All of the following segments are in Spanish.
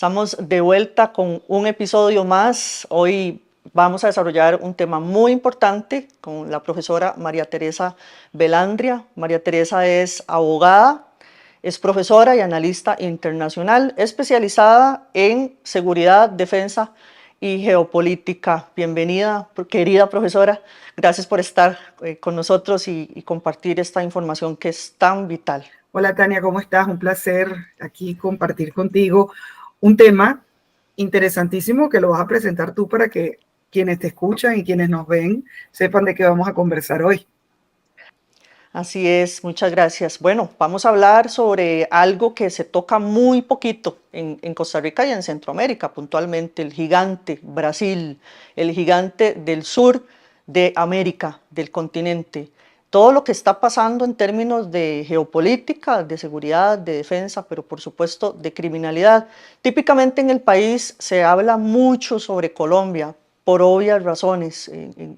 Estamos de vuelta con un episodio más. Hoy vamos a desarrollar un tema muy importante con la profesora María Teresa Belandria. María Teresa es abogada, es profesora y analista internacional especializada en seguridad, defensa y geopolítica. Bienvenida, querida profesora. Gracias por estar con nosotros y compartir esta información que es tan vital. Hola Tania, ¿cómo estás? Un placer aquí compartir contigo un tema interesantísimo que lo vas a presentar tú para que quienes te escuchan y quienes nos ven sepan de qué vamos a conversar hoy. Así es, muchas gracias. Bueno, vamos a hablar sobre algo que se toca muy poquito en Costa Rica y en Centroamérica, puntualmente, el gigante Brasil, el gigante del sur de América, del continente. Todo lo que está pasando en términos de geopolítica, de seguridad, de defensa, pero por supuesto de criminalidad. Típicamente en el país se habla mucho sobre Colombia, por obvias razones.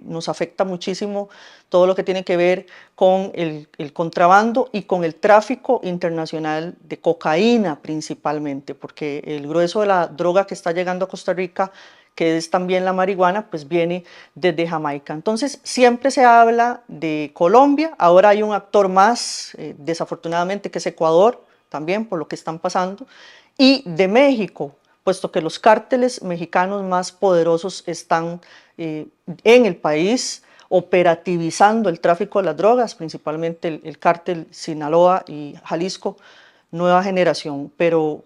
Nos afecta muchísimo todo lo que tiene que ver con el contrabando y con el tráfico internacional de cocaína principalmente, porque el grueso de la droga que está llegando a Costa Rica, que es también la marihuana, pues viene desde Jamaica. Entonces siempre se habla de Colombia, ahora hay un actor más, desafortunadamente, que es Ecuador, también por lo que están pasando, y de México, puesto que los cárteles mexicanos más poderosos están en el país, operativizando el tráfico de las drogas, principalmente el cártel Sinaloa y Jalisco Nueva Generación. Pero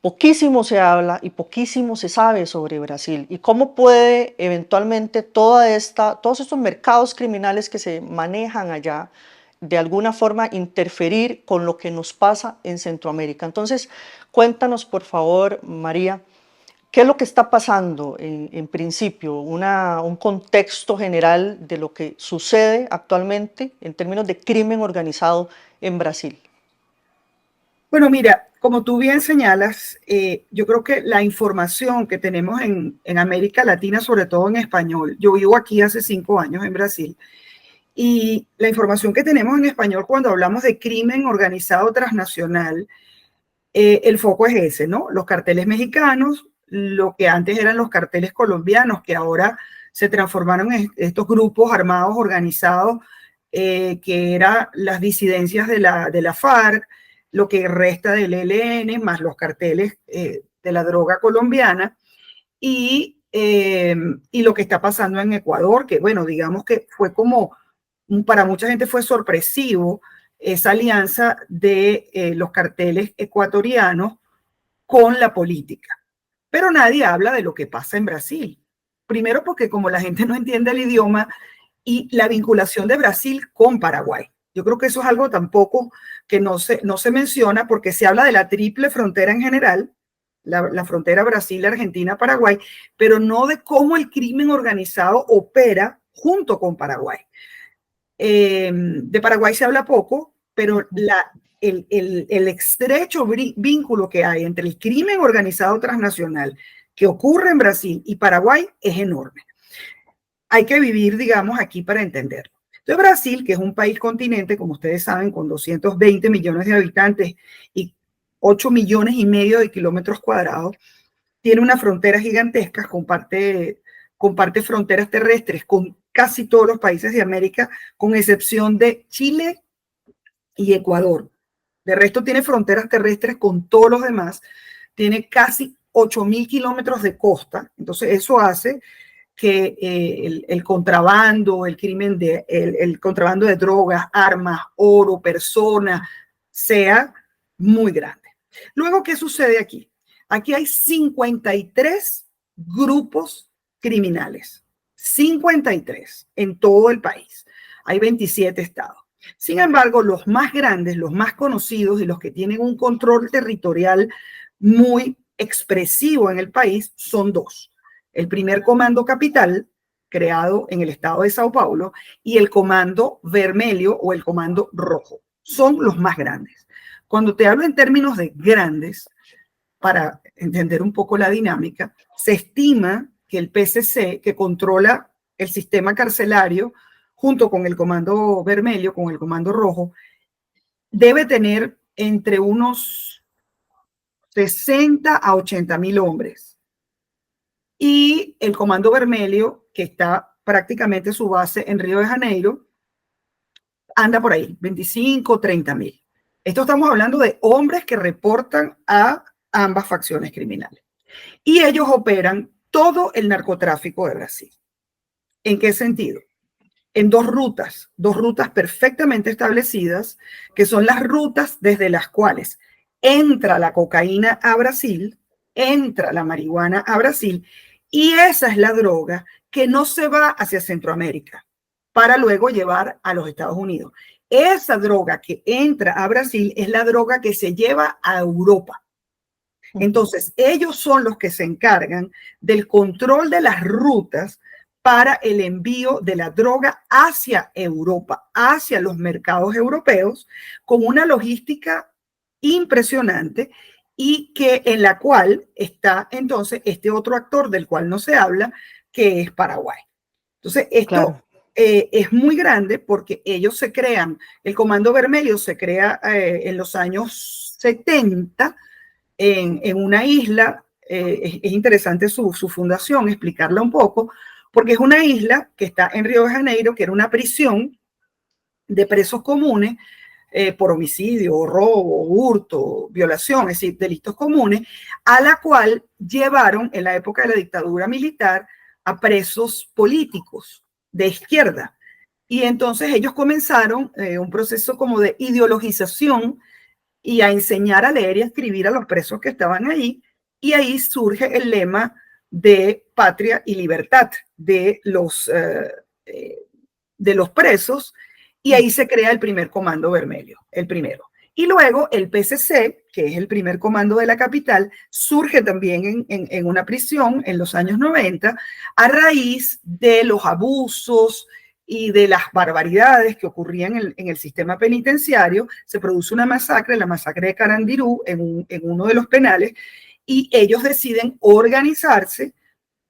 poquísimo se habla y poquísimo se sabe sobre Brasil y cómo puede eventualmente todos estos mercados criminales que se manejan allá de alguna forma interferir con lo que nos pasa en Centroamérica. Entonces, cuéntanos por favor, María, ¿qué es lo que está pasando en principio? Un contexto general de lo que sucede actualmente en términos de crimen organizado en Brasil. Bueno, mira, como tú bien señalas, yo creo que la información que tenemos en América Latina, sobre todo en español, yo vivo aquí hace 5 años en Brasil, y la información que tenemos en español cuando hablamos de crimen organizado transnacional, el foco es ese, ¿no? Los carteles mexicanos, lo que antes eran los carteles colombianos, que ahora se transformaron en estos grupos armados organizados, que eran las disidencias de la FARC, lo que resta del ELN, más los carteles de la droga colombiana, y lo que está pasando en Ecuador, que bueno, digamos que fue como, para mucha gente fue sorpresivo esa alianza de los carteles ecuatorianos con la política. Pero nadie habla de lo que pasa en Brasil. Primero porque como la gente no entiende el idioma y la vinculación de Brasil con Paraguay. Yo creo que eso es algo tampoco que no se menciona porque se habla de la triple frontera en general, la frontera Brasil, Argentina, Paraguay, pero no de cómo el crimen organizado opera junto con Paraguay. De Paraguay se habla poco, pero el estrecho vínculo que hay entre el crimen organizado transnacional que ocurre en Brasil y Paraguay es enorme. Hay que vivir, digamos, aquí para entenderlo. Entonces, Brasil, que es un país continente, como ustedes saben, con 220 millones de habitantes y 8 millones y medio de kilómetros cuadrados, tiene una frontera gigantesca, comparte fronteras terrestres con casi todos los países de América, con excepción de Chile y Ecuador. De resto tiene fronteras terrestres con todos los demás, tiene casi 8.000 kilómetros de costa, entonces eso hace que el contrabando, el contrabando de drogas, armas, oro, personas, sea muy grande. Luego, ¿qué sucede aquí? Aquí hay 53 grupos criminales, 53 en todo el país. Hay 27 estados. Sin embargo, los más grandes, los más conocidos y los que tienen un control territorial muy expresivo en el país son dos. El primer Comando Capital, creado en el estado de Sao Paulo, y el Comando Vermelho o el Comando Rojo. Son los más grandes. Cuando te hablo en términos de grandes, para entender un poco la dinámica, se estima que el PCC, que controla el sistema carcelario, junto con el Comando Vermelho, con el Comando Rojo, debe tener entre unos 60 a 80.000 hombres. Y el Comando Vermelho, que está prácticamente su base en Río de Janeiro, anda por ahí, 25, 30.000. Esto estamos hablando de hombres que reportan a ambas facciones criminales. Y ellos operan todo el narcotráfico de Brasil. ¿En qué sentido? En dos rutas perfectamente establecidas, que son las rutas desde las cuales entra la cocaína a Brasil, entra la marihuana a Brasil, y esa es la droga que no se va hacia Centroamérica para luego llevar a los Estados Unidos. Esa droga que entra a Brasil es la droga que se lleva a Europa. Entonces, ellos son los que se encargan del control de las rutas para el envío de la droga hacia Europa, hacia los mercados europeos, con una logística impresionante y que en la cual está entonces este otro actor del cual no se habla, que es Paraguay. Entonces, esto Claro. es muy grande porque ellos se crean, el Comando Vermelho se crea en los años 70 en una isla. Es interesante su fundación, explicarla un poco, porque es una isla que está en Río de Janeiro, que era una prisión de presos comunes por homicidio, robo, hurto, violación, es decir, delitos comunes, a la cual llevaron en la época de la dictadura militar a presos políticos de izquierda. Y entonces ellos comenzaron un proceso como de ideologización y a enseñar a leer y a escribir a los presos que estaban allí. Y ahí surge el lema de patria y libertad de los presos, y ahí se crea el primer Comando Vermelho, el primero. Y luego el PCC, que es el primer comando de la capital, surge también en una prisión en los años 90 a raíz de los abusos y de las barbaridades que ocurrían en el sistema penitenciario. Se produce una masacre, la masacre de Carandiru, en uno de los penales, y ellos deciden organizarse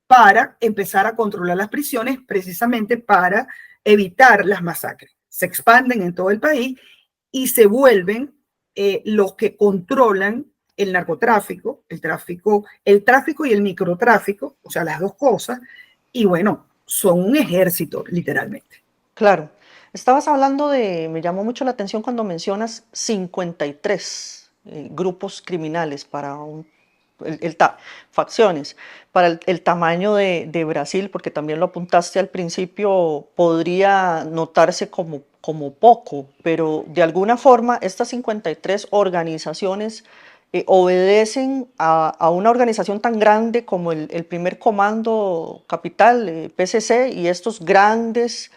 para empezar a controlar las prisiones, precisamente para evitar las masacres. Se expanden en todo el país y se vuelven los que controlan el narcotráfico, el tráfico y el microtráfico, o sea, las dos cosas, y bueno, son un ejército, literalmente. Claro. Estabas hablando me llamó mucho la atención cuando mencionas 53 grupos criminales para facciones, para el tamaño de Brasil, porque también lo apuntaste al principio, podría notarse como poco, pero de alguna forma estas 53 organizaciones obedecen a una organización tan grande como el primer comando capital, PCC, y estos grandes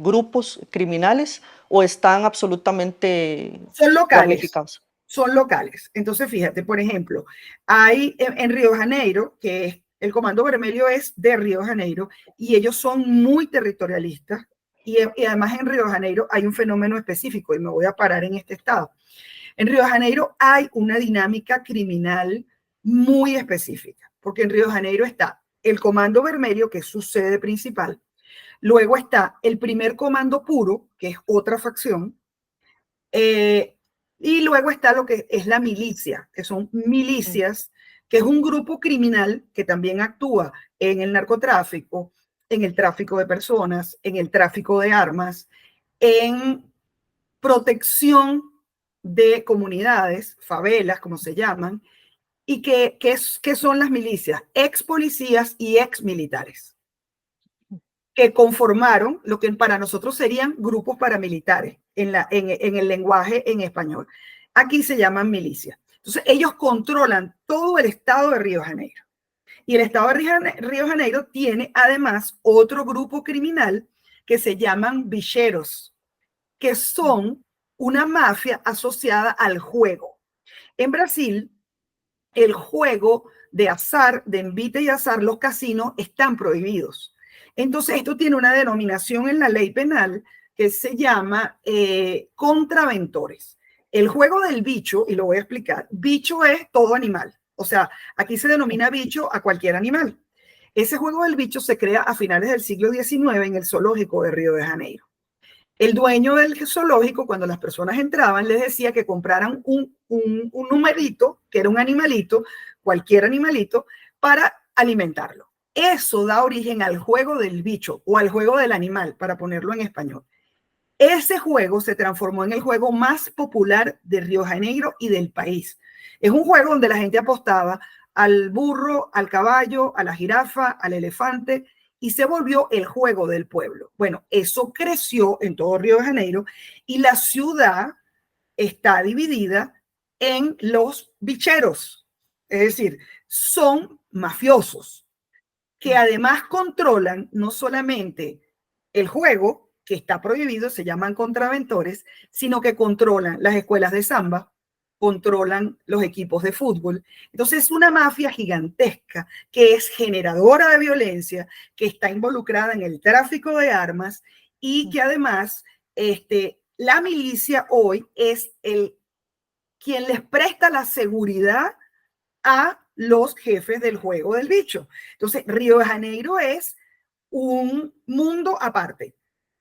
grupos criminales, o están absolutamente Son locales. ramificados. Son locales. Entonces, fíjate, por ejemplo, hay en Río de Janeiro, que es, el Comando Vermelho es de Río de Janeiro, y ellos son muy territorialistas, y además en Río de Janeiro hay un fenómeno específico, y me voy a parar en este estado. En Río de Janeiro hay una dinámica criminal muy específica, porque en Río de Janeiro está el Comando Vermelho, que es su sede principal, luego está el primer Comando Puro, que es otra facción, y luego está lo que es la milicia, que son milicias, que es un grupo criminal que también actúa en el narcotráfico, en el tráfico de personas, en el tráfico de armas, en protección de comunidades, favelas, como se llaman, y que son las milicias, ex policías y ex militares, que conformaron lo que para nosotros serían grupos paramilitares en el lenguaje en español. Aquí se llaman milicias. Entonces, ellos controlan todo el estado de Río de Janeiro. Y el estado de Río de Janeiro tiene además otro grupo criminal que se llaman bicheros, que son una mafia asociada al juego. En Brasil, el juego de azar, de envite y azar, los casinos están prohibidos. Entonces, esto tiene una denominación en la ley penal que se llama contraventores. El juego del bicho, y lo voy a explicar, bicho es todo animal. O sea, aquí se denomina bicho a cualquier animal. Ese juego del bicho se crea a finales del siglo XIX en el zoológico de Río de Janeiro. El dueño del zoológico, cuando las personas entraban, les decía que compraran un numerito, que era un animalito, cualquier animalito, para alimentarlo. Eso da origen al juego del bicho o al juego del animal, para ponerlo en español. Ese juego se transformó en el juego más popular de Río de Janeiro y del país. Es un juego donde la gente apostaba al burro, al caballo, a la jirafa, al elefante, y se volvió el juego del pueblo. Bueno, eso creció en todo Río de Janeiro y la ciudad está dividida en los bicheros, es decir, son mafiosos que además controlan no solamente el juego, que está prohibido, se llaman contraventores, sino que controlan las escuelas de samba, controlan los equipos de fútbol. Entonces es una mafia gigantesca que es generadora de violencia, que está involucrada en el tráfico de armas y que además la milicia hoy es quien les presta la seguridad a los jefes del juego del bicho. Entonces, Río de Janeiro es un mundo aparte.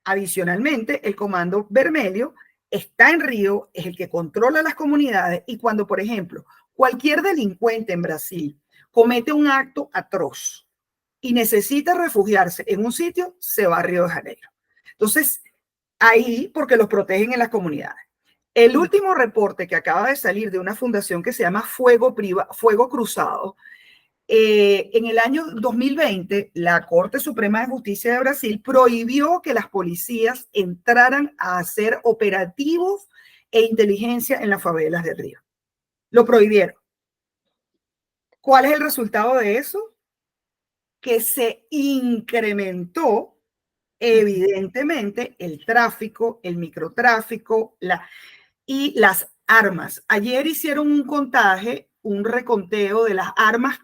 Adicionalmente, el Comando Vermelho está en Río, es el que controla las comunidades y cuando, por ejemplo, cualquier delincuente en Brasil comete un acto atroz y necesita refugiarse en un sitio, se va a Río de Janeiro. Entonces, ahí, porque los protegen en las comunidades. El último reporte que acaba de salir de una fundación que se llama Fuego Cruzado, en el año 2020, la Corte Suprema de Justicia de Brasil prohibió que las policías entraran a hacer operativos e inteligencia en las favelas de Río. Lo prohibieron. ¿Cuál es el resultado de eso? Que se incrementó evidentemente el tráfico, el microtráfico, y las armas. Ayer hicieron un contaje, un reconteo de las armas,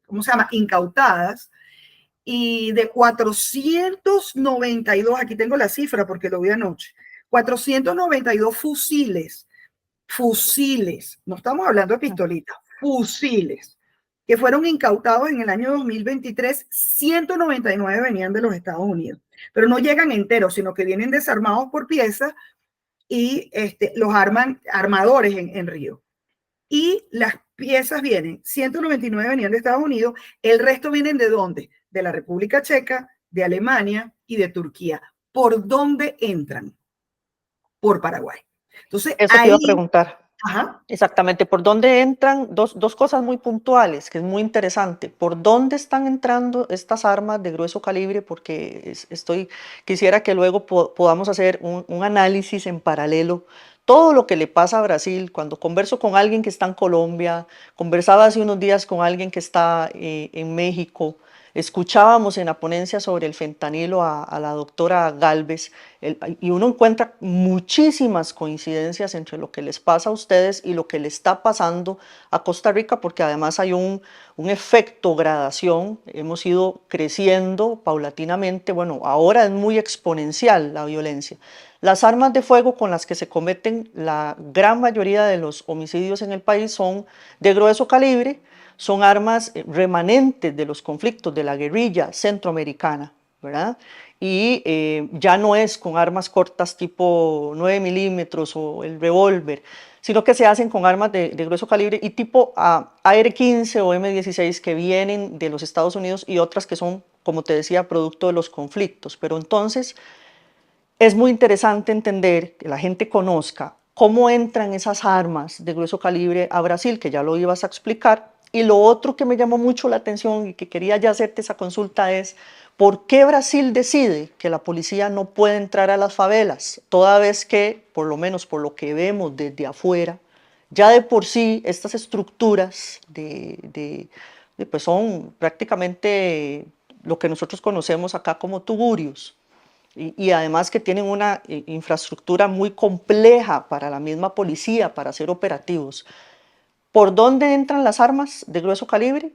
¿cómo se llama? Incautadas. Y de 492, aquí tengo la cifra porque lo vi anoche, 492 fusiles, no estamos hablando de pistolitas, fusiles, que fueron incautados en el año 2023, 199 venían de los Estados Unidos, pero no llegan enteros, sino que vienen desarmados por piezas y los arman armadores en Río. Y las piezas vienen, 199 venían de Estados Unidos, el resto vienen ¿de dónde? De la República Checa, de Alemania y de Turquía. ¿Por dónde entran? Por Paraguay. Entonces, Eso te iba a ahí, preguntar. ajá, Exactamente, ¿por dónde entran? Dos cosas muy puntuales, que es muy interesante. ¿Por dónde están entrando estas armas de grueso calibre? Porque quisiera que luego podamos hacer un análisis en paralelo. Todo lo que le pasa a Brasil, cuando converso con alguien que está en Colombia, conversaba hace unos días con alguien que está en México, escuchábamos en la ponencia sobre el fentanilo a la doctora Galvez, y uno encuentra muchísimas coincidencias entre lo que les pasa a ustedes y lo que le está pasando a Costa Rica, porque además hay un efecto gradación, hemos ido creciendo paulatinamente, bueno, ahora es muy exponencial la violencia. Las armas de fuego con las que se cometen la gran mayoría de los homicidios en el país son de grueso calibre, son armas remanentes de los conflictos de la guerrilla centroamericana, ¿verdad? Y ya no es con armas cortas tipo 9 milímetros o el revólver, sino que se hacen con armas de grueso calibre y tipo AR-15 o M16 que vienen de los Estados Unidos y otras que son, como te decía, producto de los conflictos. Pero entonces es muy interesante entender, que la gente conozca cómo entran esas armas de grueso calibre a Brasil, que ya lo ibas a explicar. Y lo otro que me llamó mucho la atención y que quería ya hacerte esa consulta es, ¿por qué Brasil decide que la policía no puede entrar a las favelas? Toda vez que, por lo menos por lo que vemos desde afuera, ya de por sí estas estructuras pues son prácticamente lo que nosotros conocemos acá como tugurios, y además que tienen una infraestructura muy compleja para la misma policía, para hacer operativos. ¿Por dónde entran las armas de grueso calibre?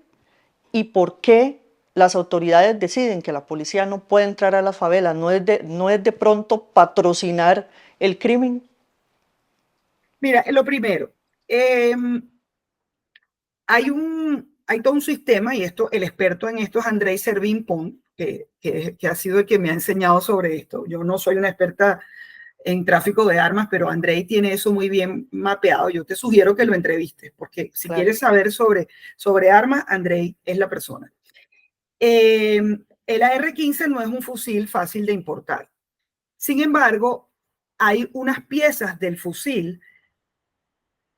¿Y por qué las autoridades deciden que la policía no puede entrar a las favelas? No es de pronto patrocinar el crimen? mira, lo primero, hay todo un sistema, y esto, el experto en esto es Andrei Servín Pont, que ha sido el que me ha enseñado sobre esto. Yo no soy una experta en tráfico de armas, pero Andrei tiene eso muy bien mapeado. Yo te sugiero que lo entrevistes, porque si Claro. quieres saber sobre armas, Andrei es la persona. El AR-15 no es un fusil fácil de importar. Sin embargo, hay unas piezas del fusil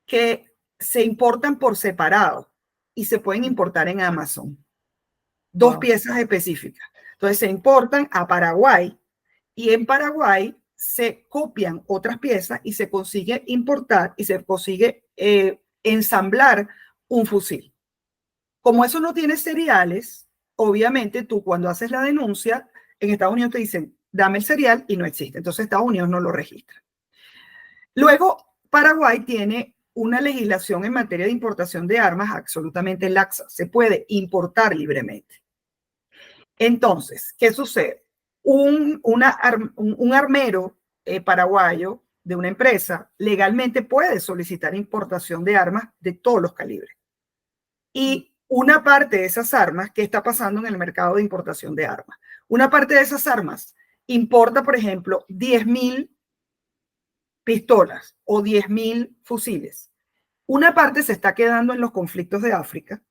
que se importan por separado y se pueden importar en Amazon. Dos Wow. piezas específicas. Entonces se importan a Paraguay y en Paraguay se copian otras piezas y se consigue importar y se consigue ensamblar un fusil. Como eso no tiene seriales, obviamente tú cuando haces la denuncia, en Estados Unidos te dicen, dame el serial y no existe. Entonces Estados Unidos no lo registra. Luego, Paraguay tiene una legislación en materia de importación de armas absolutamente laxa. Se puede importar libremente. Entonces, ¿qué sucede? Un armero paraguayo de una empresa legalmente puede solicitar importación de armas de todos los calibres. Y una parte de esas armas, ¿qué está pasando en el mercado de importación de armas? Una parte de esas armas importa, por ejemplo, 10.000 pistolas o 10.000 fusiles. Una parte se está quedando en los conflictos de África,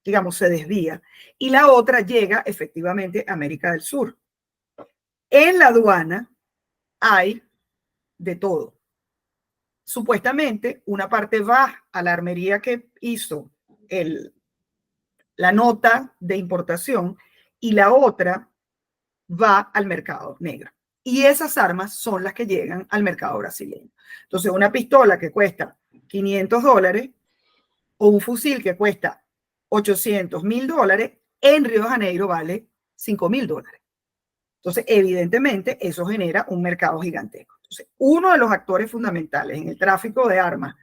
digamos, se desvía, y la otra llega efectivamente a América del Sur. En la aduana hay de todo. Supuestamente, una parte va a la armería que hizo la nota de importación y la otra va al mercado negro. Y esas armas son las que llegan al mercado brasileño. Entonces, una pistola que cuesta $500 o un fusil que cuesta $800.000, en Río de Janeiro vale $5.000. Entonces, evidentemente, eso genera un mercado gigantesco. Entonces, uno de los actores fundamentales en el tráfico de armas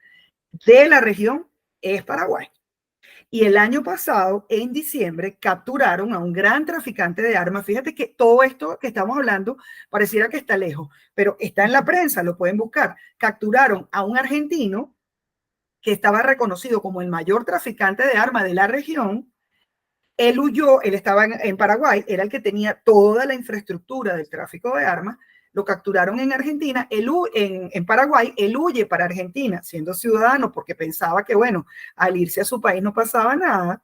de la región es Paraguay. Y el año pasado, en diciembre, capturaron a un gran traficante de armas. Fíjate que todo esto que estamos hablando pareciera que está lejos, pero está en la prensa, lo pueden buscar. Capturaron a un argentino que estaba reconocido como el mayor traficante de armas de la región. Él huyó, él estaba en Paraguay, era el que tenía toda la infraestructura del tráfico de armas. Lo capturaron en Argentina, en Paraguay, él huye para Argentina, siendo ciudadano, porque pensaba que, bueno, al irse a su país no pasaba nada,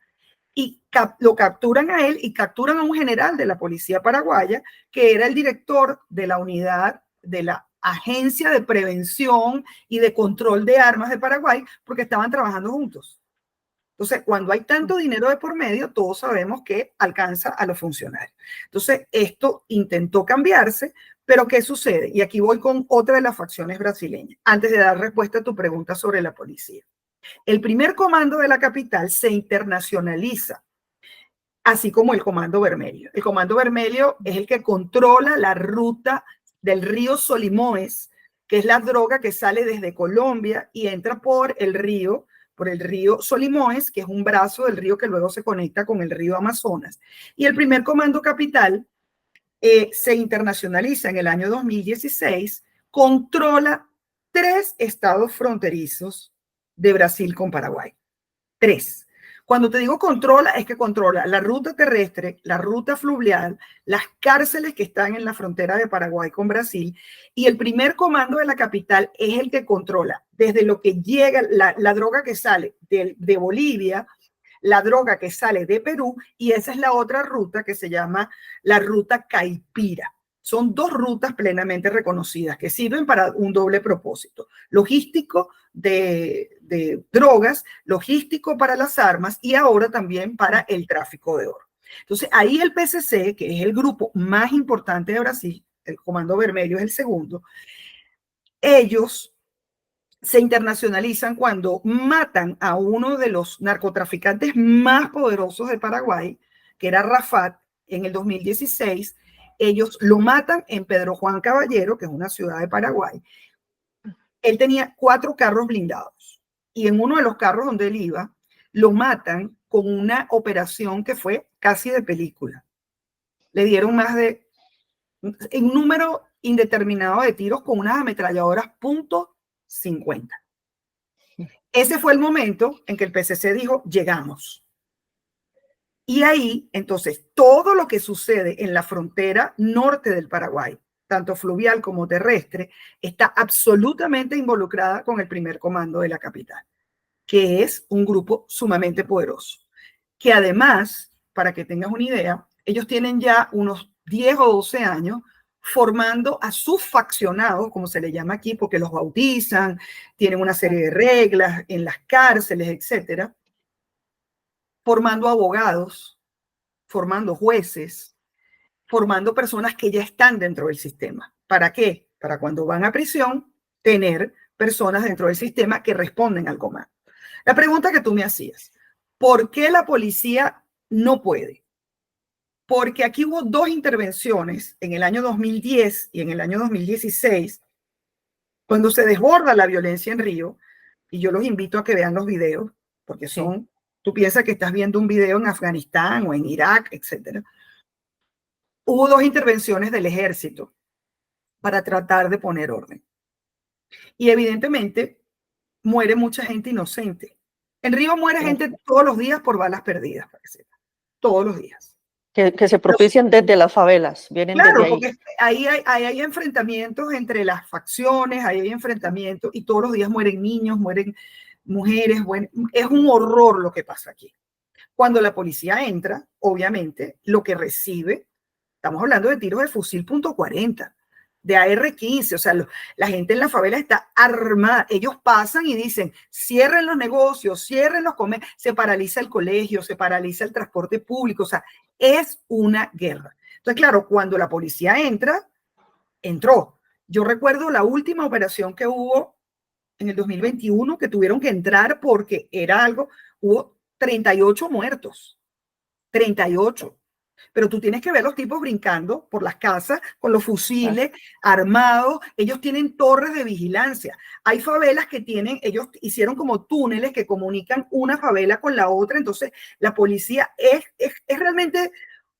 y lo capturan a él y capturan a un general de la policía paraguaya, que era el director de la unidad de la Agencia de Prevención y de Control de Armas de Paraguay, porque estaban trabajando juntos. Entonces, cuando hay tanto dinero de por medio, todos sabemos que alcanza a los funcionarios. Entonces, esto intentó cambiarse, pero ¿qué sucede? Y aquí voy con otra de las facciones brasileñas, antes de dar respuesta a tu pregunta sobre la policía. El primer comando de la capital se internacionaliza, así como el Comando Vermelho. El Comando Vermelho es el que controla la ruta del río Solimões, que es la droga que sale desde Colombia y entra por el río Solimões, que es un brazo del río que luego se conecta con el río Amazonas. Y el primer comando capital se internacionaliza en el año 2016, controla 3 estados fronterizos de Brasil con Paraguay. 3. Cuando te digo controla, es que controla la ruta terrestre, la ruta fluvial, las cárceles que están en la frontera de Paraguay con Brasil, y el primer comando de la capital es el que controla desde lo que llega, la droga que sale de Bolivia, la droga que sale de Perú, y esa es la otra ruta que se llama la ruta Caipira. Son 2 rutas plenamente reconocidas que sirven para un doble propósito: logístico de drogas, logístico para las armas y ahora también para el tráfico de oro. Entonces, ahí el PCC, que es el grupo más importante de Brasil, el Comando Vermelho es el segundo, ellos se internacionalizan cuando matan a uno de los narcotraficantes más poderosos de Paraguay, que era Rafat, en el 2016. Ellos lo matan en Pedro Juan Caballero, que es una ciudad de Paraguay. Él tenía 4 carros blindados y en uno de los carros donde él iba, lo matan con una operación que fue casi de película. Le dieron más de un número indeterminado de tiros con unas ametralladoras .50. Ese fue el momento en que el PCC dijo, llegamos. Y ahí, entonces, todo lo que sucede en la frontera norte del Paraguay, tanto fluvial como terrestre, está absolutamente involucrada con el primer comando de la capital, que es un grupo sumamente poderoso, que además, para que tengas una idea, ellos tienen ya unos 10 o 12 años formando a sus faccionados, como se le llama aquí, porque los bautizan, tienen una serie de reglas en las cárceles, etcétera, formando abogados, formando jueces, formando personas que ya están dentro del sistema. ¿Para qué? Para cuando van a prisión, tener personas dentro del sistema que responden al comando. La pregunta que tú me hacías, ¿por qué la policía no puede? Porque aquí hubo dos intervenciones en el año 2010 y en el año 2016, cuando se desborda la violencia en Río, y yo los invito a que vean los videos, porque son, sí, tú piensas que estás viendo un video en Afganistán o en Irak, etcétera. Hubo dos intervenciones del ejército para tratar de poner orden. Y evidentemente muere mucha gente inocente. En Río muere gente todos los días por balas perdidas, para que sepa. Todos los días. Que se propician desde las favelas, vienen claro, desde ahí. Porque ahí hay enfrentamientos entre las facciones, ahí hay enfrentamientos y todos los días mueren niños, mueren mujeres. Bueno, es un horror lo que pasa aquí. Cuando la policía entra, obviamente, lo que recibe, estamos hablando de tiros de fusil .40, de AR-15, o sea, la gente en la favela está armada. Ellos pasan y dicen, cierren los negocios, cierren los comercios, se paraliza el colegio, se paraliza el transporte público, o sea, es una guerra. Entonces, claro, cuando la policía entró. Yo recuerdo la última operación que hubo en el 2021, que tuvieron que entrar porque era algo, hubo 38 muertos, 38. Pero tú tienes que ver los tipos brincando por las casas con los fusiles armados. Ellos tienen torres de vigilancia. Hay favelas que tienen, ellos hicieron como túneles que comunican una favela con la otra. Entonces, la policía es realmente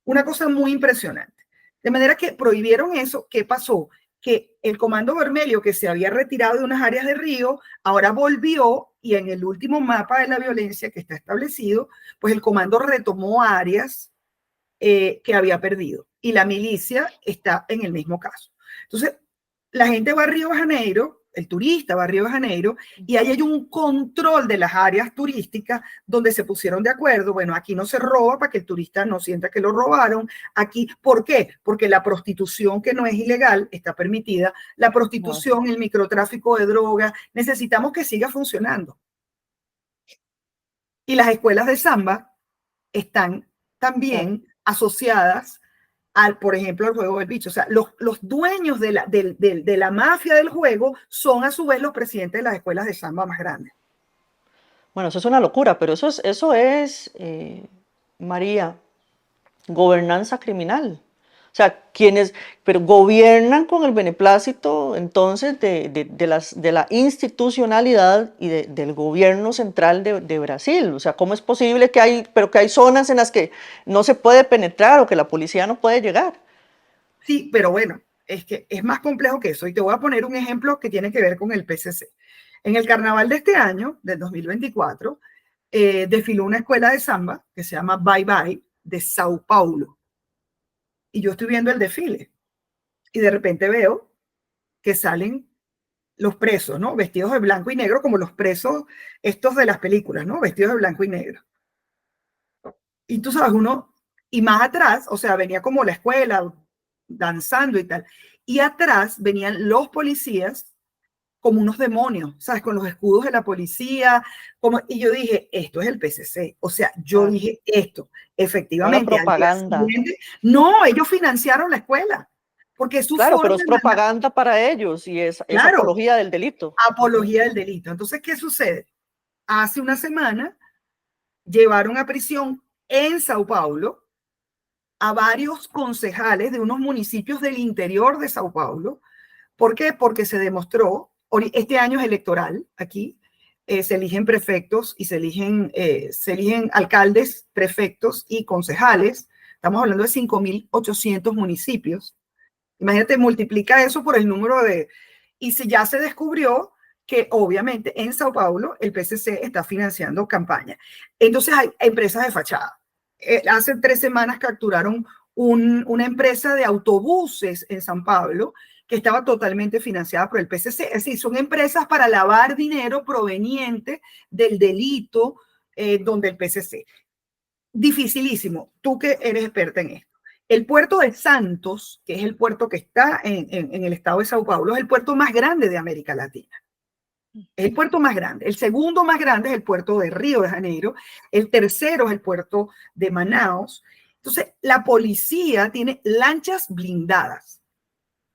una cosa muy impresionante. De manera que prohibieron eso. ¿Qué pasó? Que el Comando Vermelho, que se había retirado de unas áreas de Río, ahora volvió y en el último mapa de la violencia que está establecido, pues el comando retomó áreas que había perdido. Y la milicia está en el mismo caso. Entonces, la gente va a Río de Janeiro, el turista va a Río de Janeiro, y ahí hay un control de las áreas turísticas donde se pusieron de acuerdo. Bueno, aquí no se roba para que el turista no sienta que lo robaron. Aquí, ¿por qué? Porque la prostitución, que no es ilegal, está permitida. La prostitución, el microtráfico de drogas, necesitamos que siga funcionando. Y las escuelas de samba están también asociadas al, por ejemplo, al juego del bicho. O sea, los dueños de la mafia del juego son a su vez los presidentes de las escuelas de samba más grandes. Bueno, eso es una locura, pero eso es María, gobernanza criminal. O sea, quienes pero gobiernan con el beneplácito entonces de la institucionalidad y del gobierno central de Brasil. O sea, ¿cómo es posible que hay zonas en las que no se puede penetrar o que la policía no puede llegar? Sí, pero bueno, es que es más complejo que eso. Y te voy a poner un ejemplo que tiene que ver con el PCC. En el carnaval de este año, del 2024, desfiló una escuela de samba que se llama Bye Bye de Sao Paulo. Y yo estoy viendo el desfile y de repente veo que salen los presos, ¿no? Vestidos de blanco y negro, como los presos estos de las películas, ¿no? Vestidos de blanco y negro. Y tú sabes, y más atrás, o sea, venía como la escuela danzando y tal. Y atrás venían los policías como unos demonios, ¿sabes? Con los escudos de la policía. Y yo dije, esto es el PCC. O sea, yo dije esto, efectivamente. Una propaganda. No, ellos financiaron la escuela. Porque es su claro, forma pero es propaganda para ellos y es apología del delito. Apología del delito. Entonces, ¿qué sucede? Hace una semana llevaron a prisión en Sao Paulo a varios concejales de unos municipios del interior de Sao Paulo. ¿Por qué? Porque se demostró, este año es electoral aquí, se eligen prefectos y se eligen alcaldes, prefectos y concejales. Estamos hablando de 5.800 municipios. Imagínate, multiplica eso por el número de... Y ya se descubrió que obviamente en Sao Paulo el PCC está financiando campañas. Entonces hay empresas de fachada. Hace 3 semanas capturaron una empresa de autobuses en San Pablo que estaba totalmente financiada por el PCC. Es decir, son empresas para lavar dinero proveniente del delito donde el PCC. Dificilísimo. Tú que eres experta en esto. El puerto de Santos, que es el puerto que está en el estado de Sao Paulo, es el puerto más grande de América Latina. Es el puerto más grande. El segundo más grande es el puerto de Río de Janeiro. El tercero es el puerto de Manaus. Entonces, la policía tiene lanchas blindadas.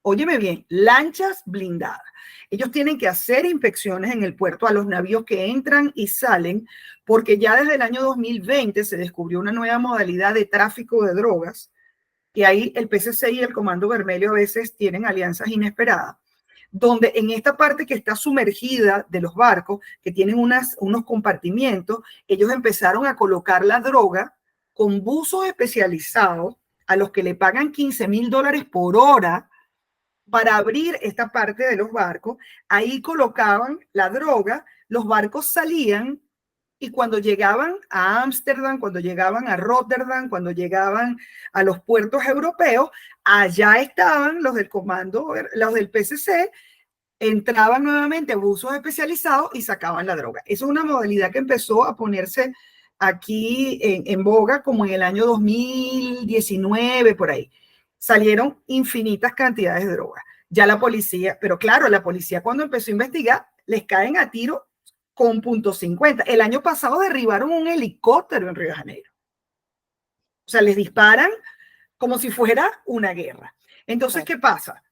Óyeme bien, lanchas blindadas. Ellos tienen que hacer inspecciones en el puerto a los navíos que entran y salen, porque ya desde el año 2020 se descubrió una nueva modalidad de tráfico de drogas, y ahí el PCC y el Comando Vermelho a veces tienen alianzas inesperadas, donde en esta parte que está sumergida de los barcos, que tienen unos compartimientos, ellos empezaron a colocar la droga con buzos especializados a los que le pagan $15,000 por hora para abrir esta parte de los barcos. Ahí colocaban la droga, los barcos salían y cuando llegaban a Ámsterdam, cuando llegaban a Rotterdam, cuando llegaban a los puertos europeos, allá estaban los del comando, los del PCC, entraban nuevamente a buzos especializados y sacaban la droga. Eso es una modalidad que empezó a ponerse aquí en boga como en el año 2019, por ahí. Salieron infinitas cantidades de droga. Ya la policía, pero claro, la policía cuando empezó a investigar, les caen a tiro con .50. El año pasado derribaron un helicóptero en Río de Janeiro. O sea, les disparan como si fuera una guerra. Entonces, ¿qué pasa?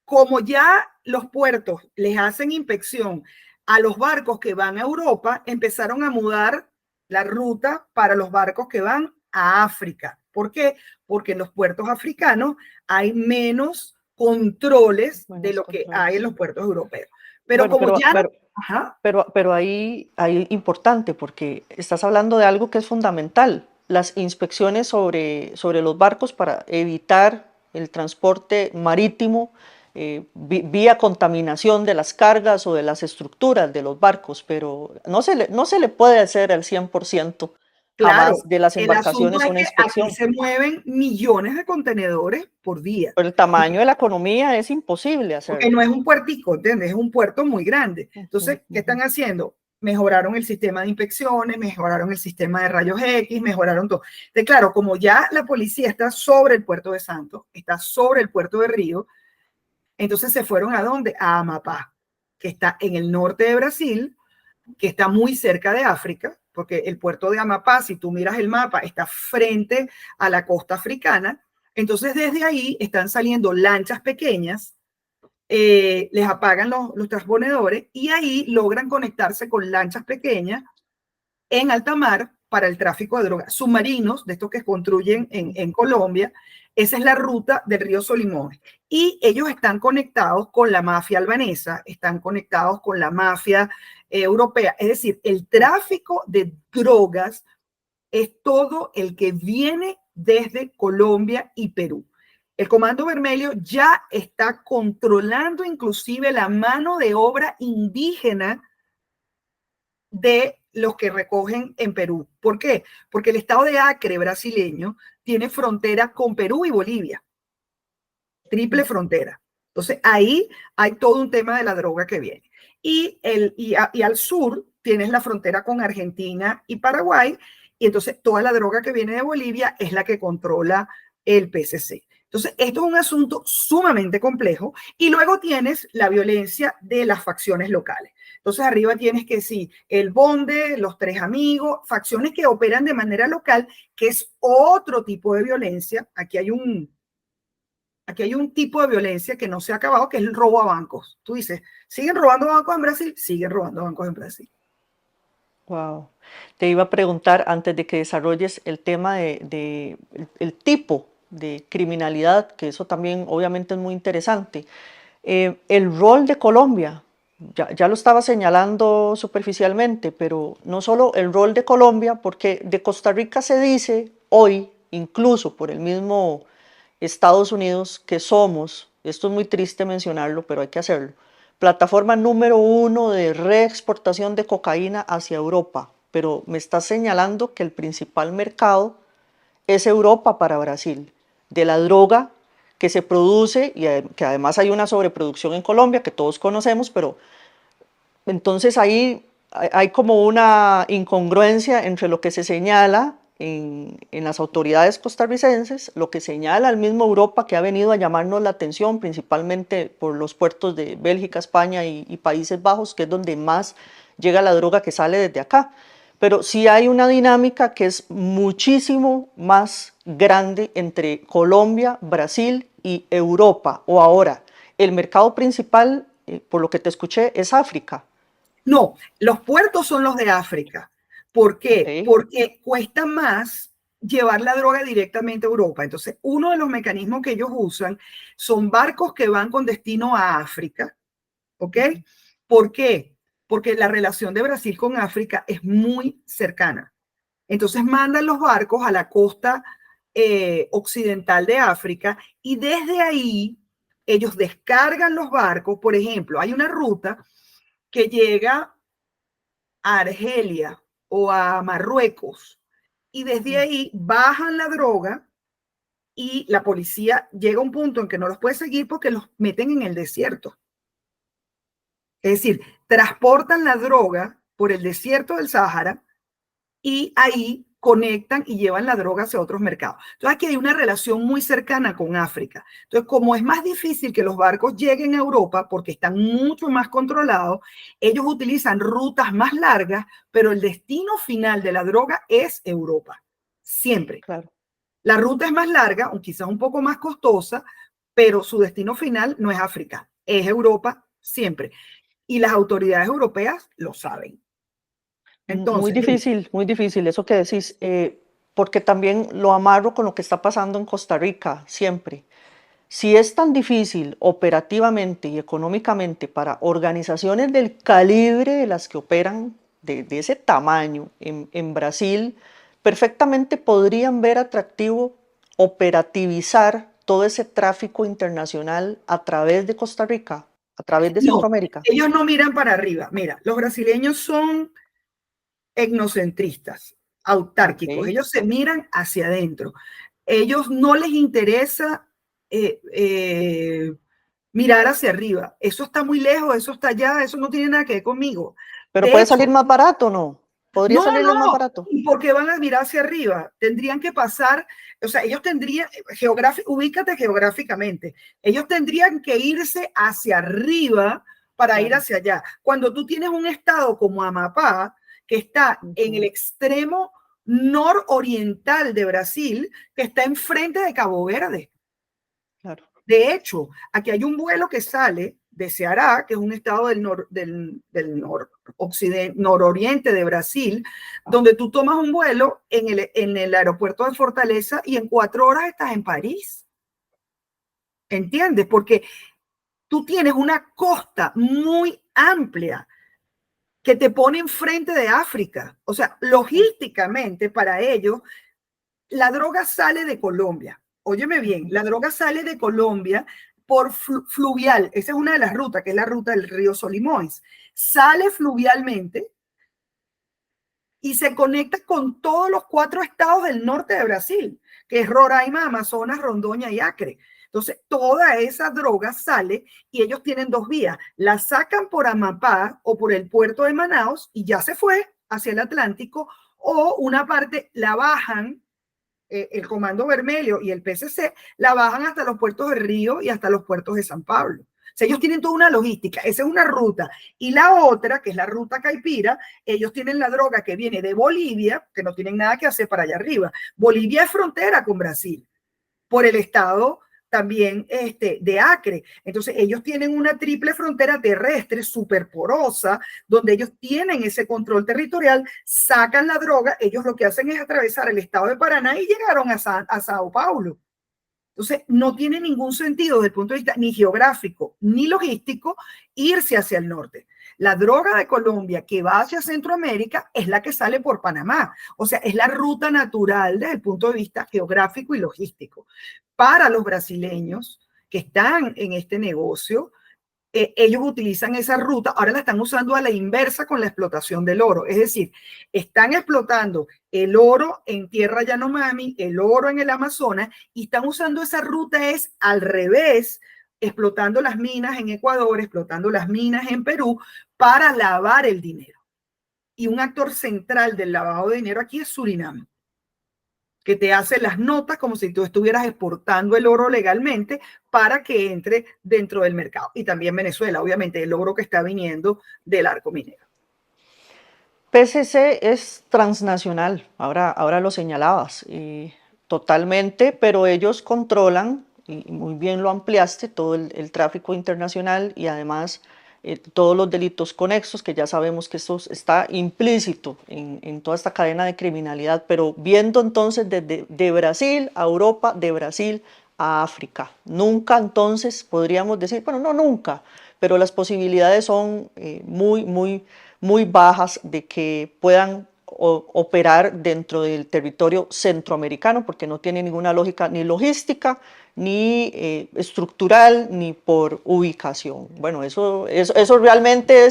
Como ya los puertos les hacen inspección a los barcos que van a Europa, empezaron a mudar la ruta para los barcos que van a África. ¿Por qué? Porque en los puertos africanos hay menos controles de lo que hay en los puertos europeos. Pero Bueno, como ya... pero ahí importante, porque estás hablando de algo que es fundamental, las inspecciones sobre los barcos para evitar el transporte marítimo vía contaminación de las cargas o de las estructuras de los barcos, pero no se le puede hacer al 100% Claro, jamás de las el asunto embarcaciones es una que aquí inspección. se mueven millones de contenedores por día. Por el tamaño de la economía es imposible Porque hacerlo. no es un puertico, ¿entiendes? Es un puerto muy grande. Entonces, ¿qué están haciendo? Mejoraron el sistema de inspecciones, mejoraron el sistema de rayos X, mejoraron todo. De claro, como ya la policía está sobre el puerto de Santos, está sobre el puerto de Río, entonces se fueron ¿a dónde? A Amapá, que está en el norte de Brasil, que está muy cerca de África, porque el puerto de Amapá, si tú miras el mapa, está frente a la costa africana. Entonces, desde ahí están saliendo lanchas pequeñas, les apagan los transponedores y ahí logran conectarse con lanchas pequeñas en alta mar para el tráfico de drogas. Submarinos, de estos que construyen en Colombia, esa es la ruta del río Solimón. Y ellos están conectados con la mafia albanesa, están conectados con la mafia europea. Es decir, el tráfico de drogas es todo el que viene desde Colombia y Perú. El Comando Vermelho ya está controlando inclusive la mano de obra indígena de los que recogen en Perú. ¿Por qué? Porque el estado de Acre brasileño tiene frontera con Perú y Bolivia, triple frontera. Entonces ahí hay todo un tema de la droga que viene. Y al sur tienes la frontera con Argentina y Paraguay, y entonces toda la droga que viene de Bolivia es la que controla el PCC. Entonces, esto es un asunto sumamente complejo. Y luego tienes la violencia de las facciones locales. Entonces, arriba tienes que sí, el bonde, los tres amigos, facciones que operan de manera local, que es otro tipo de violencia. Aquí hay un tipo de violencia que no se ha acabado, que es el robo a bancos. Tú dices, ¿siguen robando bancos en Brasil? Siguen robando bancos en Brasil. Wow. Te iba a preguntar antes de que desarrolles el tema el tipo de criminalidad, que eso también obviamente es muy interesante. El rol de Colombia, ya lo estaba señalando superficialmente, pero no solo el rol de Colombia, porque de Costa Rica se dice hoy, incluso por el mismo Estados Unidos, que somos, esto es muy triste mencionarlo, pero hay que hacerlo, plataforma número 1 de reexportación de cocaína hacia Europa, pero me está señalando que el principal mercado es Europa para Brasil, de la droga que se produce y que además hay una sobreproducción en Colombia que todos conocemos, pero entonces ahí hay como una incongruencia entre lo que se señala en las autoridades costarricenses, lo que señala el mismo Europa que ha venido a llamarnos la atención, principalmente por los puertos de Bélgica, España y Países Bajos, que es donde más llega la droga que sale desde acá. Pero sí hay una dinámica que es muchísimo más grande entre Colombia, Brasil y Europa. O ahora, el mercado principal, por lo que te escuché, es África. No, los puertos son los de África. ¿Por qué? Ok. Porque cuesta más llevar la droga directamente a Europa. Entonces, uno de los mecanismos que ellos usan son barcos que van con destino a África. ¿Ok? ¿Por qué? Porque la relación de Brasil con África es muy cercana. Entonces mandan los barcos a la costa occidental de África y desde ahí ellos descargan los barcos. Por ejemplo, hay una ruta que llega a Argelia o a Marruecos y desde ahí bajan la droga y la policía llega a un punto en que no los puede seguir porque los meten en el desierto. Es decir, transportan la droga por el desierto del Sáhara y ahí conectan y llevan la droga hacia otros mercados. Entonces aquí hay una relación muy cercana con África. Entonces, como es más difícil que los barcos lleguen a Europa porque están mucho más controlados, ellos utilizan rutas más largas, pero el destino final de la droga es Europa, siempre. Claro. La ruta es más larga, o quizás un poco más costosa, pero su destino final no es África, es Europa siempre. Y las autoridades europeas lo saben. Entonces, Muy difícil eso que decís, porque también lo amarro con lo que está pasando en Costa Rica siempre. Si es tan difícil operativamente y económicamente para organizaciones del calibre de las que operan, de ese tamaño en Brasil, perfectamente podrían ver atractivo operativizar todo ese tráfico internacional a través de Costa Rica, a través de no, Centroamérica. ellos no miran para arriba. Mira, los brasileños son etnocentristas, autárquicos. Ok. Ellos se miran hacia adentro. Ellos no les interesa eh, eh, mirar hacia arriba. Eso está muy lejos, eso está allá, eso no tiene nada que ver conmigo. Pero De puede salir hecho, más barato, ¿no? Podría no, salirles más no, barato. porque van a mirar hacia arriba. Tendrían que pasar, o sea, ellos tendrían, ubícate geográficamente, ellos tendrían que irse hacia arriba para ir Claro. hacia allá. Cuando tú tienes un estado como Amapá, que está en el Ujú. extremo nororiental de Brasil, que está enfrente de Cabo Verde. Claro. De hecho, aquí hay un vuelo que sale de Ceará, que es un estado del nororiente de Brasil, donde tú tomas un vuelo en el aeropuerto de Fortaleza y en 4 horas estás en París. ¿Entiendes? Porque tú tienes una costa muy amplia que te pone enfrente de África. O sea, logísticamente para ellos, la droga sale de Colombia. Óyeme bien, Ujú. la droga sale de Colombia por fluvial. Esa es una de las rutas, que es la ruta del río Solimões. Sale fluvialmente y se conecta con todos los 4 estados del norte de Brasil, que es Roraima, Amazonas, Rondoña y Acre. Entonces, toda esa droga sale y ellos tienen 2 vías. La sacan por Amapá o por el puerto de Manaus y ya se fue hacia el Atlántico, o una parte la bajan, el Comando Vermelho y el PSC la bajan hasta los puertos de Río y hasta los puertos de San Pablo. O sea, ellos tienen toda una logística, esa es una ruta. Y la otra, que es la ruta Caipira, ellos tienen la droga que viene de Bolivia, que no tienen nada que hacer para allá arriba. Bolivia es frontera con Brasil, por el estado también de Acre. Entonces, ellos tienen una triple frontera terrestre súper porosa, donde ellos tienen ese control territorial, sacan la droga, ellos lo que hacen es atravesar el estado de Paraná y llegaron a Sao Paulo. Entonces, no tiene ningún sentido desde el punto de vista ni geográfico ni logístico irse hacia el norte. La droga de Colombia que va hacia Centroamérica es la que sale por Panamá. O sea, es la ruta natural desde el punto de vista geográfico y logístico. Para los brasileños que están en este negocio, ellos utilizan esa ruta, ahora la están usando a la inversa con la explotación del oro. Es decir, están explotando el oro en tierra Yanomami, el oro en el Amazonas, y están usando esa ruta es al revés, explotando las minas en Ecuador, explotando las minas en Perú para lavar el dinero. Y un actor central del lavado de dinero aquí es Surinam, que te hace las notas como si tú estuvieras exportando el oro legalmente para que entre dentro del mercado. Y también Venezuela, obviamente, el oro que está viniendo del arco minero. PCC es transnacional, ahora lo señalabas, totalmente, pero ellos controlan, y muy bien lo ampliaste, todo el tráfico internacional y además todos los delitos conexos, que ya sabemos que esto está implícito en toda esta cadena de criminalidad, pero viendo entonces desde de Brasil a Europa, de Brasil a África. Nunca entonces podríamos decir, bueno, no nunca, pero las posibilidades son muy bajas de que puedan operar dentro del territorio centroamericano, porque no tiene ninguna lógica ni logística, ni estructural, ni por ubicación. Bueno, eso realmente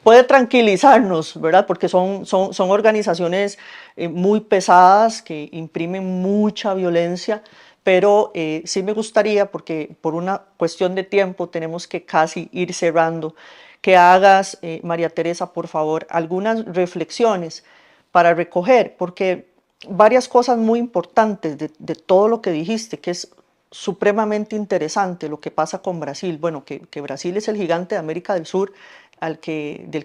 puede tranquilizarnos, ¿verdad? Porque son organizaciones muy pesadas que imprimen mucha violencia, pero sí me gustaría, porque por una cuestión de tiempo tenemos que casi ir cerrando, que hagas, María Teresa, por favor, algunas reflexiones para recoger, porque varias cosas muy importantes de todo lo que dijiste, que es supremamente interesante lo que pasa con Brasil. Bueno, que Brasil es el gigante de América del Sur del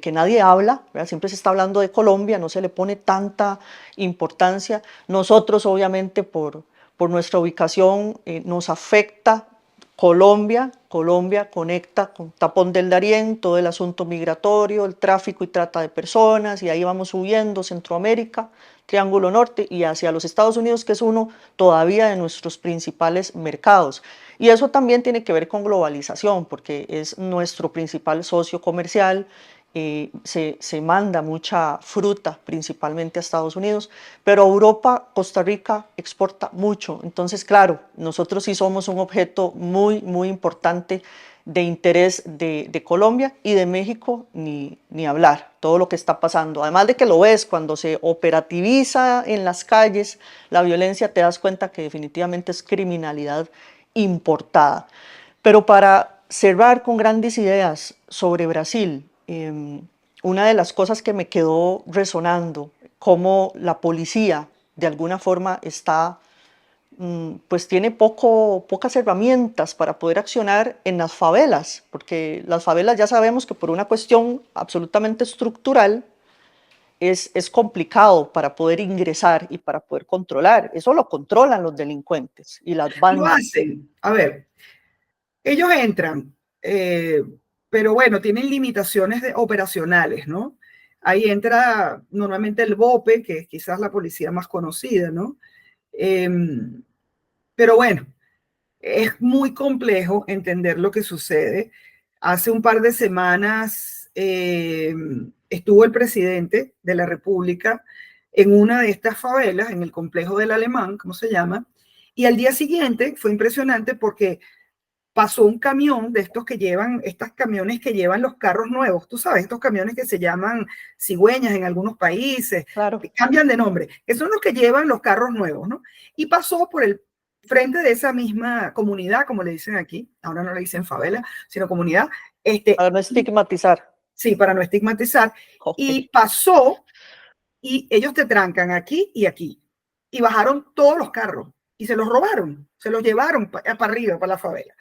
que nadie habla, ¿verdad? Siempre se está hablando de Colombia, no se le pone tanta importancia. Nosotros, obviamente, por nuestra ubicación, nos afecta Colombia. Colombia conecta con Tapón del Darién, todo el asunto migratorio, el tráfico y trata de personas, y ahí vamos subiendo Centroamérica, Triángulo Norte y hacia los Estados Unidos, que es uno todavía de nuestros principales mercados. Y eso también tiene que ver con globalización, porque es nuestro principal socio comercial. Se manda mucha fruta principalmente a Estados Unidos, pero Europa, Costa Rica exporta mucho. Entonces, claro, nosotros sí somos un objeto muy importante de interés de Colombia, y de México ni hablar, todo lo que está pasando. Además de que lo ves cuando se operativiza en las calles la violencia, te das cuenta que definitivamente es criminalidad importada. Pero para cerrar con grandes ideas sobre Brasil, una de las cosas que me quedó resonando, cómo la policía de alguna forma está, pues tiene pocas herramientas para poder accionar en las favelas, porque las favelas ya sabemos que por una cuestión absolutamente estructural es complicado para poder ingresar y para poder controlar. Eso lo controlan los delincuentes y las Lo bandas. hacen. A ver, ellos entran, pero bueno, tienen limitaciones operacionales, ¿no? Ahí entra normalmente el BOPE, que es quizás la policía más conocida, ¿no? Pero bueno, es muy complejo entender lo que sucede. Hace un par de semanas estuvo el presidente de la República en una de estas favelas, en el complejo del Alemán, ¿cómo se llama? Y al día siguiente fue impresionante porque pasó un camión de estos que llevan, estas camiones que llevan los carros nuevos, tú sabes, estos camiones que se llaman cigüeñas en algunos países, Claro. que cambian de nombre, que son los que llevan los carros nuevos, ¿no? Y pasó por el frente de esa misma comunidad, como le dicen aquí, ahora no le dicen favela, sino comunidad, Para no estigmatizar. sí, para no estigmatizar, Ok. y pasó y ellos te trancan aquí y aquí, y bajaron todos los carros y se los robaron, se los llevaron para arriba, para la favela.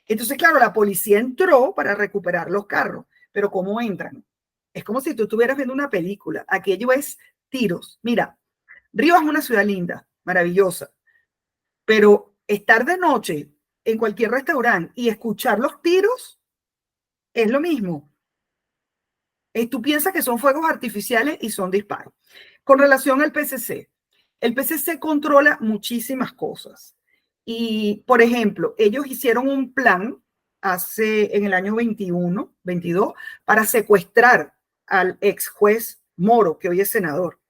Entonces, claro, la policía entró para recuperar los carros, pero ¿cómo entran? Es como si tú estuvieras viendo una película. Aquello es tiros. Mira, Río es una ciudad linda, maravillosa, pero estar de noche en cualquier restaurante y escuchar los tiros es lo mismo. Tú piensas que son fuegos artificiales y son disparos. Con relación al PCC, el PCC controla muchísimas cosas. Y, por ejemplo, ellos hicieron un plan en el año 21, 22, para secuestrar al ex juez Moro, que hoy es senador.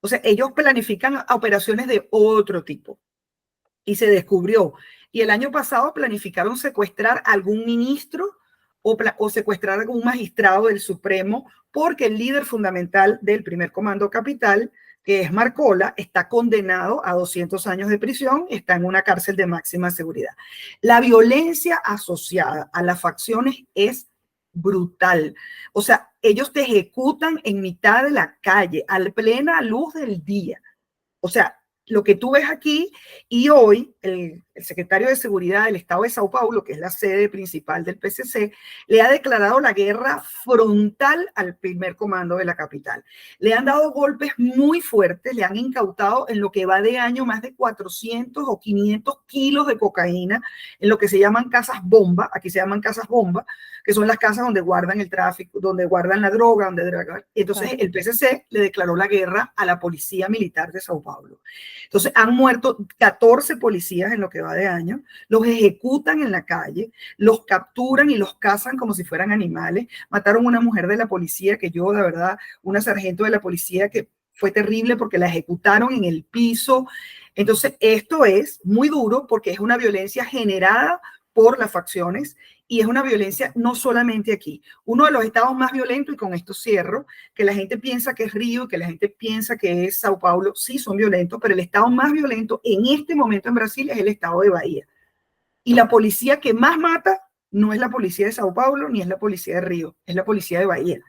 O sea, ellos planifican operaciones de otro tipo. Y se descubrió y el año pasado planificaron secuestrar a algún ministro o secuestrar a algún magistrado del Supremo, porque el líder fundamental del primer comando capital, que es Marcola, está condenado a 200 años de prisión, está en una cárcel de máxima seguridad. La violencia asociada a las facciones es brutal. O sea, ellos te ejecutan en mitad de la calle, a plena luz del día. O sea, lo que tú ves aquí, y hoy el secretario de Seguridad del Estado de Sao Paulo, que es la sede principal del PCC, le ha declarado la guerra frontal al primer comando de la capital. Le han dado golpes muy fuertes, le han incautado en lo que va de año más de 400 o 500 kilos de cocaína, en lo que se llaman casas bomba, aquí se llaman casas bomba, que son las casas donde guardan el tráfico, donde guardan la droga, entonces el PCC le declaró la guerra a la policía militar de Sao Paulo. Entonces han muerto 14 policías en lo que va de año, los ejecutan en la calle, los capturan y los cazan como si fueran animales. Mataron a una mujer de la policía que yo, de verdad, una sargento de la policía que fue terrible porque la ejecutaron en el piso. Entonces esto es muy duro porque es una violencia generada por las facciones y es una violencia no solamente aquí. Uno de los estados más violentos, y con esto cierro, que la gente piensa que es Río, que la gente piensa que es Sao Paulo, sí son violentos, pero el estado más violento en este momento en Brasil es el estado de Bahía. Y la policía que más mata no es la policía de Sao Paulo ni es la policía de Río, es la policía de Bahía.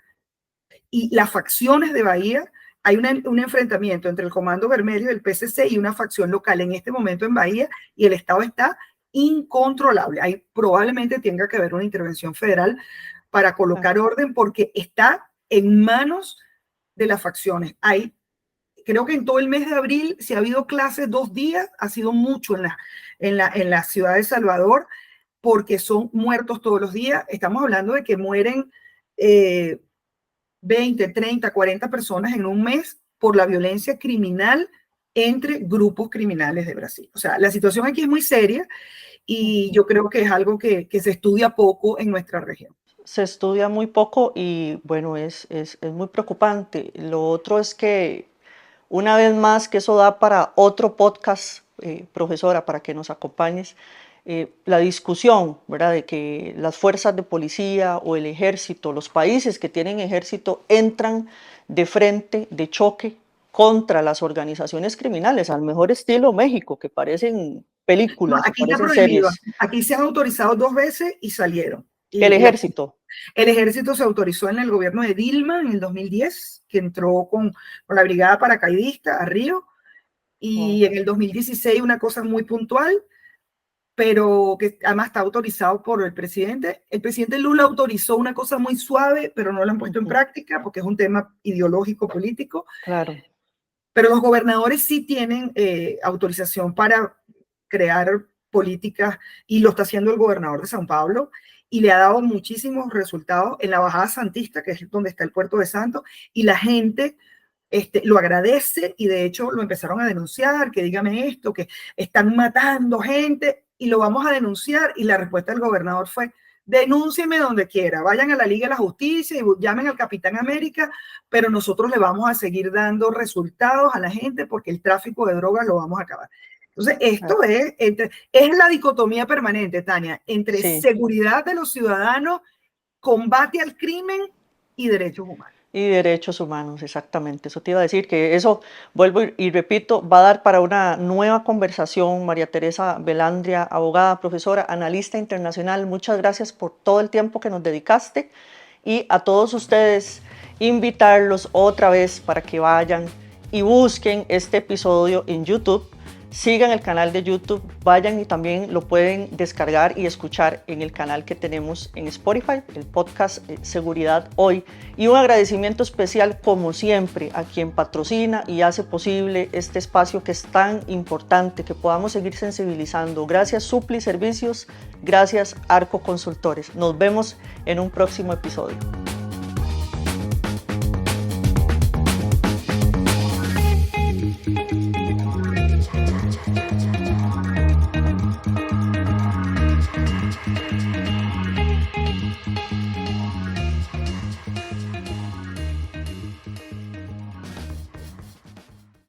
Y las facciones de Bahía, hay un enfrentamiento entre el Comando Vermelho del PCC y una facción local en este momento en Bahía, y el estado está incontrolable. Ahí probablemente tenga que haber una intervención federal para colocar orden porque está en manos de las facciones. Creo que en todo el mes de abril, si ha habido clases 2 días, ha sido mucho en la ciudad de Salvador, porque son muertos todos los días. Estamos hablando de que mueren 20, 30, 40 personas en un mes por la violencia criminal entre grupos criminales de Brasil. O sea, la situación aquí es muy seria y yo creo que es algo que se estudia poco en nuestra región. Se estudia muy poco y bueno, es muy preocupante. Lo otro es que una vez más, que eso da para otro podcast, profesora, para que nos acompañes, la discusión, ¿verdad?, de que las fuerzas de policía o el ejército, los países que tienen ejército, entran de frente, de choque, contra las organizaciones criminales, al mejor estilo México, que parecen películas, Aquí está parecen prohibido. series. Aquí se han autorizado 2 veces y salieron. El ejército. El ejército se autorizó en el gobierno de Dilma en el 2010, que entró con la brigada paracaidista a Río, y en el 2016 una cosa muy puntual, pero que además está autorizado por el presidente. El presidente Lula autorizó una cosa muy suave, pero no la han puesto en práctica porque es un tema ideológico, político. Claro. Pero los gobernadores sí tienen autorización para crear políticas y lo está haciendo el gobernador de São Paulo y le ha dado muchísimos resultados en la Bajada Santista, que es donde está el puerto de Santos, y la gente lo agradece y de hecho lo empezaron a denunciar, que dígame esto, que están matando gente y lo vamos a denunciar, y la respuesta del gobernador fue: denúncienme donde quiera, vayan a la Liga de la Justicia y llamen al Capitán América, pero nosotros le vamos a seguir dando resultados a la gente porque el tráfico de drogas lo vamos a acabar. Entonces, esto es la dicotomía permanente, Tania, entre seguridad de los ciudadanos, combate al crimen y derechos humanos. Y derechos humanos, exactamente. Eso te iba a decir, que eso, vuelvo y repito, va a dar para una nueva conversación. María Teresa Velandria, abogada, profesora, analista internacional, muchas gracias por todo el tiempo que nos dedicaste, y a todos ustedes invitarlos otra vez para que vayan y busquen este episodio en YouTube. Sigan el canal de YouTube, vayan y también lo pueden descargar y escuchar en el canal que tenemos en Spotify, el podcast Seguridad Hoy. Y un agradecimiento especial, como siempre, a quien patrocina y hace posible este espacio que es tan importante, que podamos seguir sensibilizando. Gracias Supli Servicios, gracias Arco Consultores. Nos vemos en un próximo episodio.